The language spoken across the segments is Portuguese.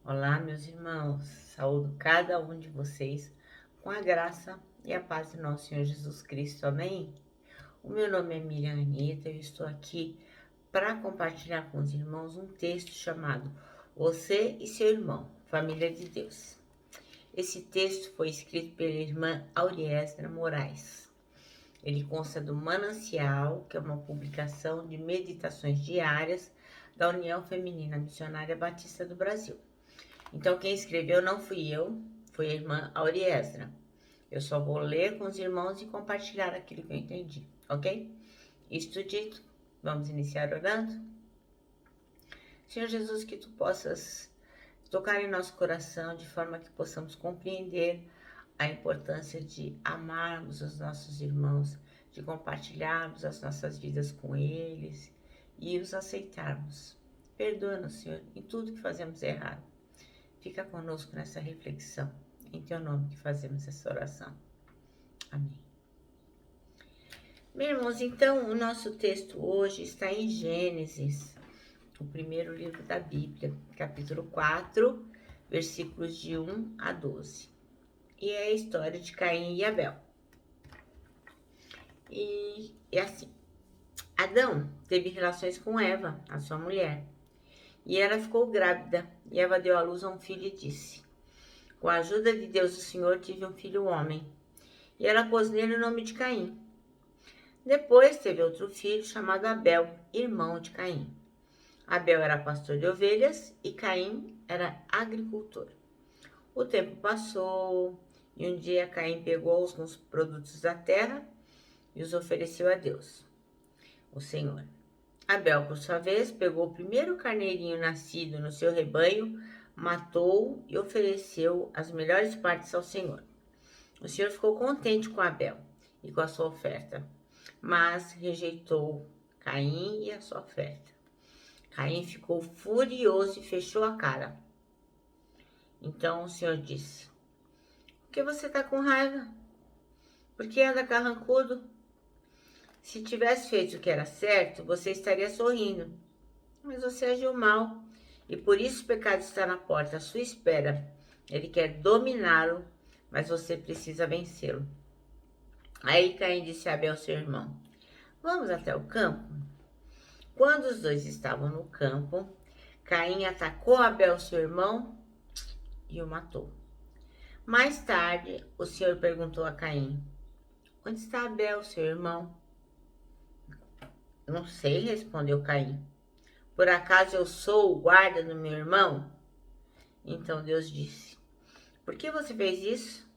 Olá, meus irmãos, saúdo cada um de vocês com a graça e a paz do nosso Senhor Jesus Cristo, amém? O meu nome é Miriam Anitta, eu estou aqui para compartilhar com os irmãos um texto chamado Você e seu irmão, Família de Deus. Esse texto foi escrito pela irmã Auriesna Moraes. Ele consta do Manancial, que é uma publicação de meditações diárias da União Feminina Missionária Batista do Brasil. Então, quem escreveu não fui eu, foi a irmã Auriesna. Eu só vou ler com os irmãos e compartilhar aquilo que eu entendi, ok? Isto dito, vamos iniciar orando? Senhor Jesus, que tu possas tocar em nosso coração de forma que possamos compreender a importância de amarmos os nossos irmãos, de compartilharmos as nossas vidas com eles e os aceitarmos. Perdoa-nos, Senhor, em tudo que fazemos errado. Fica conosco nessa reflexão. Em teu nome que fazemos essa oração. Amém. Meus irmãos, então, o nosso texto hoje está em Gênesis, o primeiro livro da Bíblia, capítulo 4, versículos de 1 a 12. E é a história de Caim e Abel. E é assim: Adão teve relações com Eva, a sua mulher, e ela ficou grávida, e Eva deu à luz a um filho e disse: Com a ajuda de Deus, o Senhor, tive um filho homem. E ela pôs nele o nome de Caim. Depois teve outro filho chamado Abel, irmão de Caim. Abel era pastor de ovelhas e Caim era agricultor. O tempo passou e um dia Caim pegou alguns produtos da terra e os ofereceu a Deus, o Senhor. Abel, por sua vez, pegou o primeiro carneirinho nascido no seu rebanho, matou e ofereceu as melhores partes ao Senhor. O Senhor ficou contente com Abel e com a sua oferta, mas rejeitou Caim e a sua oferta. Caim ficou furioso e fechou a cara. Então o Senhor disse: Por que você está com raiva? Por que anda carrancudo? Se tivesse feito o que era certo, você estaria sorrindo. Mas você agiu mal, e por isso o pecado está na porta à sua espera. Ele quer dominá-lo, mas você precisa vencê-lo. Aí Caim disse a Abel, seu irmão: Vamos até o campo? Quando os dois estavam no campo, Caim atacou Abel, seu irmão, e o matou. Mais tarde, o Senhor perguntou a Caim: Onde está Abel, seu irmão? Não sei, respondeu Caim. Por acaso eu sou o guarda do meu irmão? Então Deus disse: Por que você fez isso?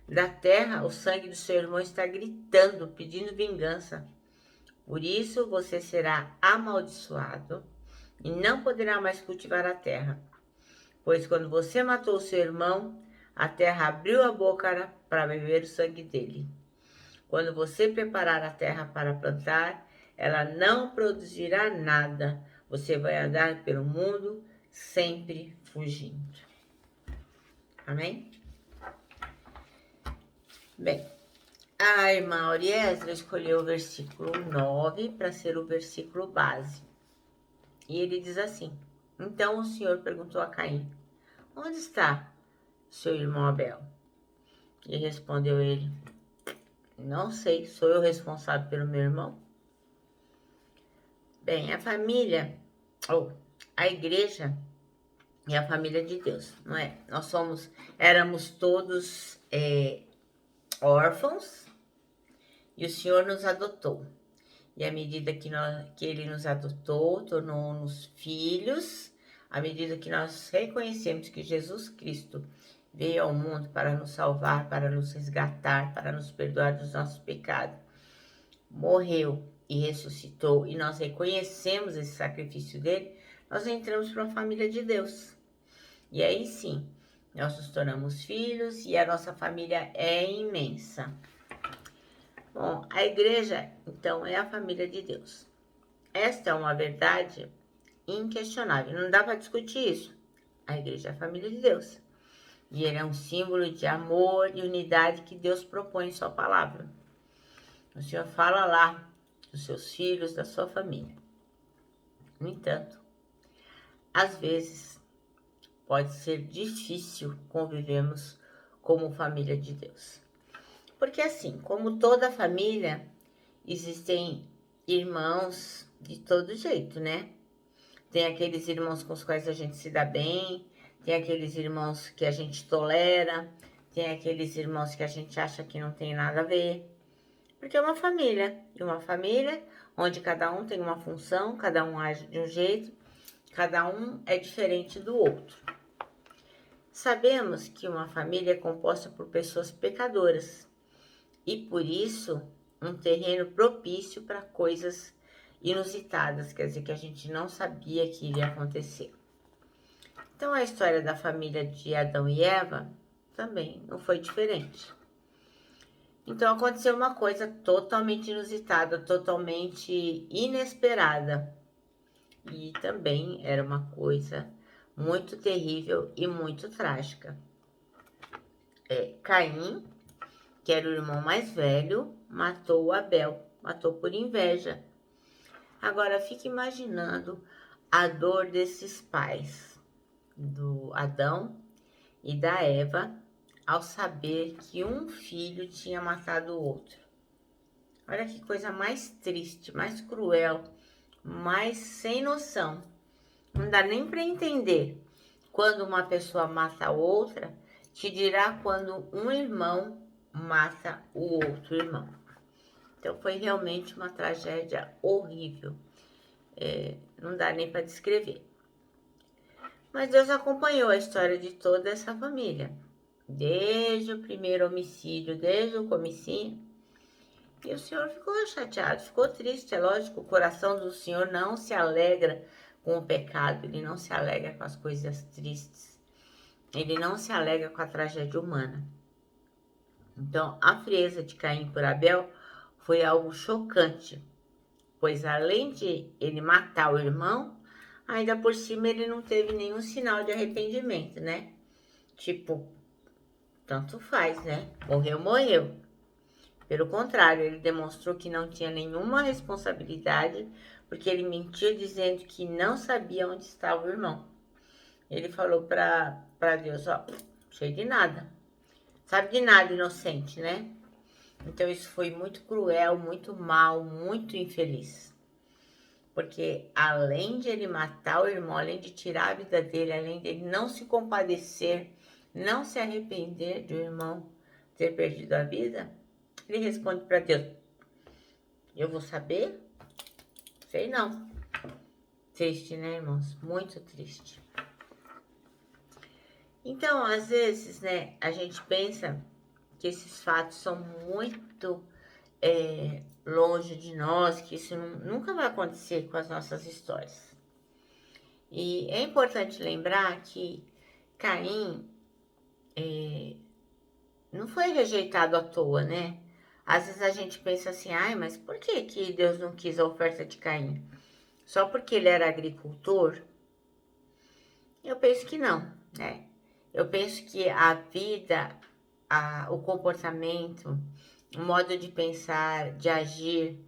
Da terra, o sangue do seu irmão está gritando, pedindo vingança. Por isso você será amaldiçoado e não poderá mais cultivar a terra. Pois quando você matou seu irmão, a terra abriu a boca para beber o sangue dele. Quando você preparar a terra para plantar, ela não produzirá nada. Você vai andar pelo mundo sempre fugindo. Amém? Bem, a irmã Auriesla escolheu o versículo 9 para ser o versículo base. E ele diz assim: Então o Senhor perguntou a Caim: Onde está seu irmão Abel? E respondeu ele: Não sei, sou eu responsável pelo meu irmão? Bem, a família, ou a igreja, é a família de Deus, não é? Éramos todos órfãos e o Senhor nos adotou. E à medida que Ele nos adotou, tornou-nos filhos, à medida que nós reconhecemos que Jesus Cristo veio ao mundo para nos salvar, para nos resgatar, para nos perdoar dos nossos pecados, morreu e ressuscitou, e nós reconhecemos esse sacrifício dele, nós entramos para a família de Deus. E aí sim, nós nos tornamos filhos e a nossa família é imensa. Bom, a igreja, então, é a família de Deus. Esta é uma verdade inquestionável, não dá para discutir isso. A igreja é a família de Deus. E ele é um símbolo de amor e unidade que Deus propõe em sua palavra. O Senhor fala lá dos seus filhos, da sua família. No entanto, às vezes, pode ser difícil convivermos como família de Deus. Porque assim, como toda família, existem irmãos de todo jeito, né? Tem aqueles irmãos com os quais a gente se dá bem, tem aqueles irmãos que a gente tolera, tem aqueles irmãos que a gente acha que não tem nada a ver. Porque é uma família, e uma família onde cada um tem uma função, cada um age de um jeito, cada um é diferente do outro. Sabemos que uma família é composta por pessoas pecadoras e, por isso, um terreno propício para coisas inusitadas, quer dizer, que a gente não sabia que iria acontecer. Então, a história da família de Adão e Eva também não foi diferente. Então, aconteceu uma coisa totalmente inusitada, totalmente inesperada. E também era uma coisa muito terrível e muito trágica. Caim, que era o irmão mais velho, matou Abel, matou por inveja. Agora, fique imaginando a dor desses pais, do Adão e da Eva, ao saber que um filho tinha matado o outro. Olha que coisa mais triste, mais cruel, mais sem noção. Não dá nem para entender. Quando uma pessoa mata a outra, te dirá quando um irmão mata o outro irmão. Então foi realmente uma tragédia horrível. Não dá nem para descrever. Mas Deus acompanhou a história de toda essa família. Desde o primeiro homicídio, desde o comecinho. E o Senhor ficou chateado, ficou triste, é lógico. O coração do Senhor não se alegra com o pecado, ele não se alegra com as coisas tristes. Ele não se alegra com a tragédia humana. Então, a frieza de Caim por Abel foi algo chocante, pois além de ele matar o irmão, ainda por cima ele não teve nenhum sinal de arrependimento, né? Tipo, tanto faz, né? Morreu, morreu. Pelo contrário, ele demonstrou que não tinha nenhuma responsabilidade, porque ele mentiu dizendo que não sabia onde estava o irmão. Ele falou para Deus, ó, cheio de nada. Sabe de nada, inocente, né? Então isso foi muito cruel, muito mal, muito infeliz. Porque além de ele matar o irmão, além de tirar a vida dele, além de ele não se compadecer, não se arrepender de o irmão ter perdido a vida, ele responde para Deus, eu vou saber? Sei não. Triste, né, irmãos? Muito triste. Então, às vezes, né, a gente pensa que esses fatos são muito longe de nós, que isso nunca vai acontecer com as nossas histórias. E é importante lembrar que Caim não foi rejeitado à toa, né? Às vezes a gente pensa assim, ai, mas por que Deus não quis a oferta de Caim? Só porque ele era agricultor? Eu penso que não, né? Eu penso que a vida, o comportamento, o modo de pensar, de agir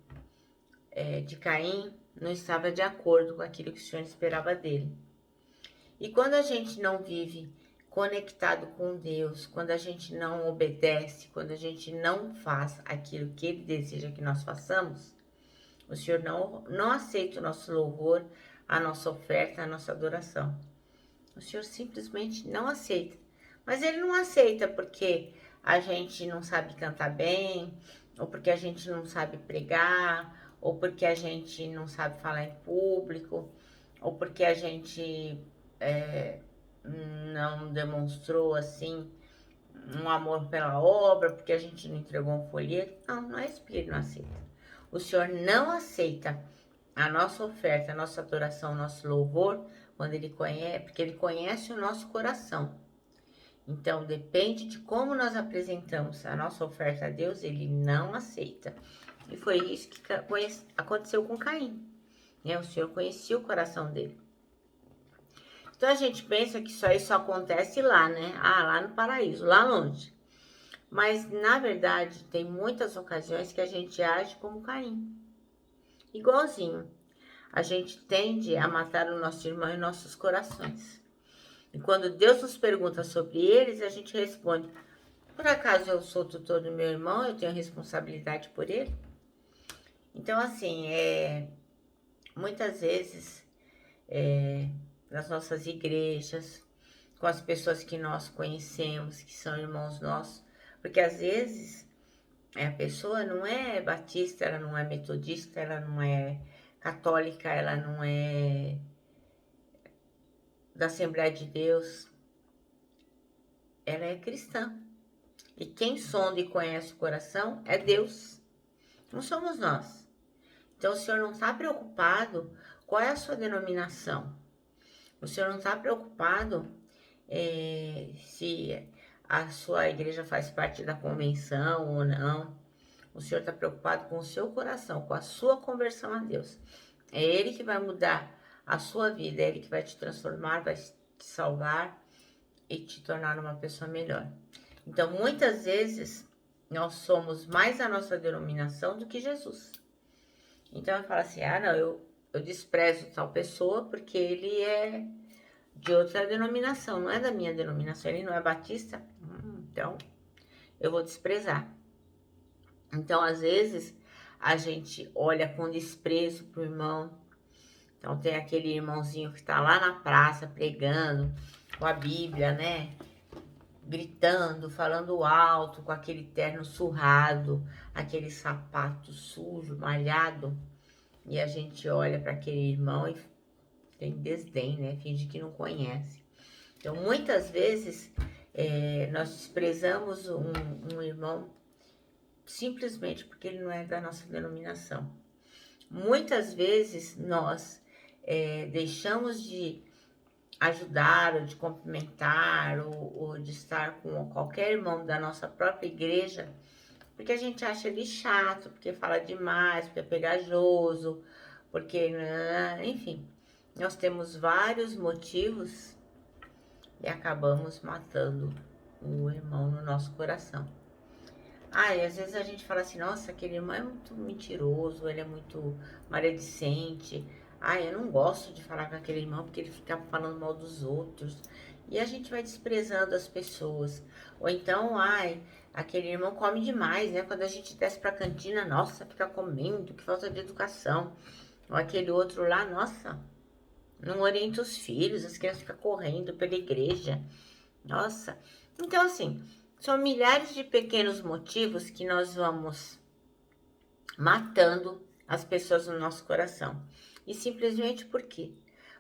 de Caim não estava de acordo com aquilo que o Senhor esperava dele. E quando a gente não vive conectado com Deus, quando a gente não obedece, quando a gente não faz aquilo que Ele deseja que nós façamos, o Senhor não aceita o nosso louvor, a nossa oferta, a nossa adoração. O Senhor simplesmente não aceita. Mas Ele não aceita porque a gente não sabe cantar bem, ou porque a gente não sabe pregar, ou porque a gente não sabe falar em público, ou porque a gente não demonstrou assim um amor pela obra, porque a gente não entregou um folheto. Não, não é isso que Ele não aceita. O Senhor não aceita a nossa oferta, a nossa adoração, o nosso louvor, quando Ele conhece, porque Ele conhece o nosso coração. Então, depende de como nós apresentamos a nossa oferta a Deus, Ele não aceita. E foi isso que aconteceu com Caim. O Senhor conhecia o coração dele. Então, a gente pensa que isso acontece lá, né? Lá no paraíso, lá longe. Mas, na verdade, tem muitas ocasiões que a gente age como Caim. Igualzinho. A gente tende a matar o nosso irmão em nossos corações. E quando Deus nos pergunta sobre eles, a gente responde: por acaso eu sou tutor do meu irmão, eu tenho responsabilidade por ele? Então, assim, muitas vezes, nas nossas igrejas, com as pessoas que nós conhecemos, que são irmãos nossos, porque às vezes a pessoa não é batista, ela não é metodista, ela não é católica, ela não é da Assembleia de Deus, ela é cristã. E quem sonda e conhece o coração é Deus, não somos nós. Então o Senhor não está preocupado qual é a sua denominação. O Senhor não está preocupado se a sua igreja faz parte da convenção ou não. O Senhor está preocupado com o seu coração, com a sua conversão a Deus. É Ele que vai mudar a sua vida, é Ele que vai te transformar, vai te salvar e te tornar uma pessoa melhor. Então, muitas vezes, nós somos mais a nossa denominação do que Jesus. Então, eu falo assim, não, eu desprezo tal pessoa porque ele é de outra denominação, não é da minha denominação, ele não é batista, então eu vou desprezar. Então, às vezes, a gente olha com desprezo pro irmão. Então, tem aquele irmãozinho que tá lá na praça pregando com a Bíblia, né? Gritando, falando alto, com aquele terno surrado, aquele sapato sujo, malhado. E a gente olha para aquele irmão e tem desdém, né? Finge que não conhece. Então, muitas vezes, nós desprezamos um irmão simplesmente porque ele não é da nossa denominação. Muitas vezes, nós deixamos de ajudar, ou de cumprimentar, ou de estar com qualquer irmão da nossa própria igreja, porque a gente acha ele chato, porque fala demais, porque é pegajoso, porque, enfim, nós temos vários motivos e acabamos matando o irmão no nosso coração. E às vezes a gente fala assim, nossa, aquele irmão é muito mentiroso, ele é muito maledicente. Eu não gosto de falar com aquele irmão porque ele fica falando mal dos outros. E a gente vai desprezando as pessoas. Ou então, aquele irmão come demais, né? Quando a gente desce pra cantina, nossa, fica comendo, que falta de educação. Ou aquele outro lá, nossa, não orienta os filhos, as crianças ficam correndo pela igreja. Nossa. Então, assim, são milhares de pequenos motivos que nós vamos matando as pessoas no nosso coração. E simplesmente por quê?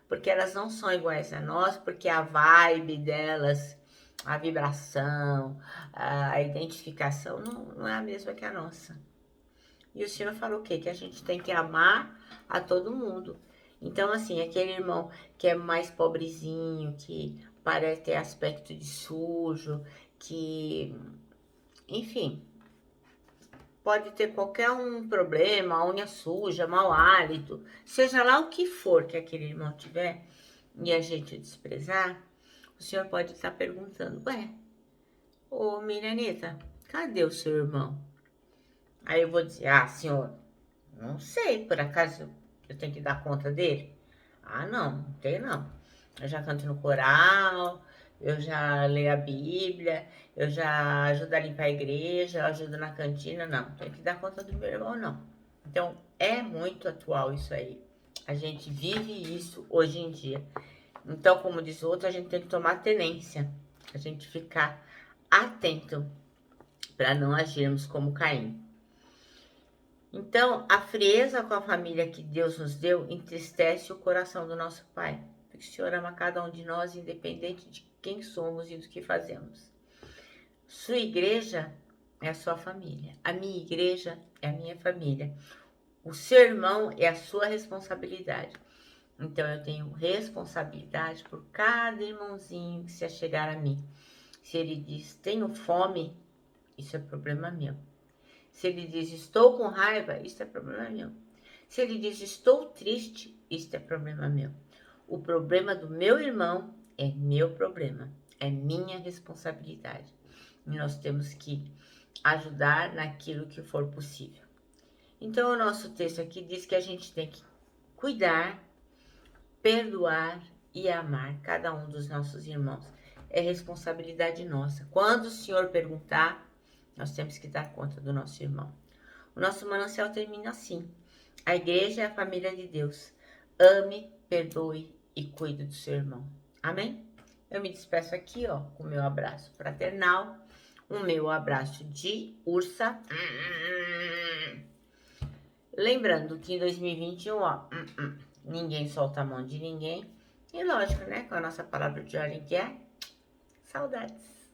Porque elas não são iguais a nós, porque a vibe delas, a vibração, a identificação não é a mesma que a nossa. E o Senhor falou o quê? Que a gente tem que amar a todo mundo. Então, assim, aquele irmão que é mais pobrezinho, que parece ter aspecto de sujo, que, enfim, pode ter qualquer um problema, unha suja, mau hálito, seja lá o que for que aquele irmão tiver, e a gente desprezar, o Senhor pode estar perguntando, ô Miranita, cadê o seu irmão? Aí eu vou dizer, Senhor, não sei, por acaso eu tenho que dar conta dele? Não tem não. Eu já canto no coral, eu já leio a Bíblia, eu já ajudo a limpar a igreja, eu ajudo na cantina, não. Tem que dar conta do meu irmão, não. Então, é muito atual isso aí. A gente vive isso hoje em dia. Então, como diz o outro, a gente tem que tomar tenência. A gente ficar atento para não agirmos como Caim. Então, a frieza com a família que Deus nos deu entristece o coração do nosso Pai. Porque o Senhor ama cada um de nós, independente de quem somos e do que fazemos. Sua igreja é a sua família. A minha igreja é a minha família. O seu irmão é a sua responsabilidade. Então, eu tenho responsabilidade por cada irmãozinho que se achegar a mim. Se ele diz, tenho fome, isso é problema meu. Se ele diz, estou com raiva, isso é problema meu. Se ele diz, estou triste, isso é problema meu. O problema do meu irmão é meu problema, é minha responsabilidade. E nós temos que ajudar naquilo que for possível. Então, o nosso texto aqui diz que a gente tem que cuidar, perdoar e amar cada um dos nossos irmãos. É responsabilidade nossa. Quando o Senhor perguntar, nós temos que dar conta do nosso irmão. O nosso manancial termina assim. A igreja é a família de Deus. Ame, perdoe e cuide do seu irmão. Amém? Eu me despeço aqui, ó, com o meu abraço fraternal, o meu abraço de ursa. Lembrando que em 2021, ó, ninguém solta a mão de ninguém. E lógico, né, com a nossa palavra de ordem que é saudades.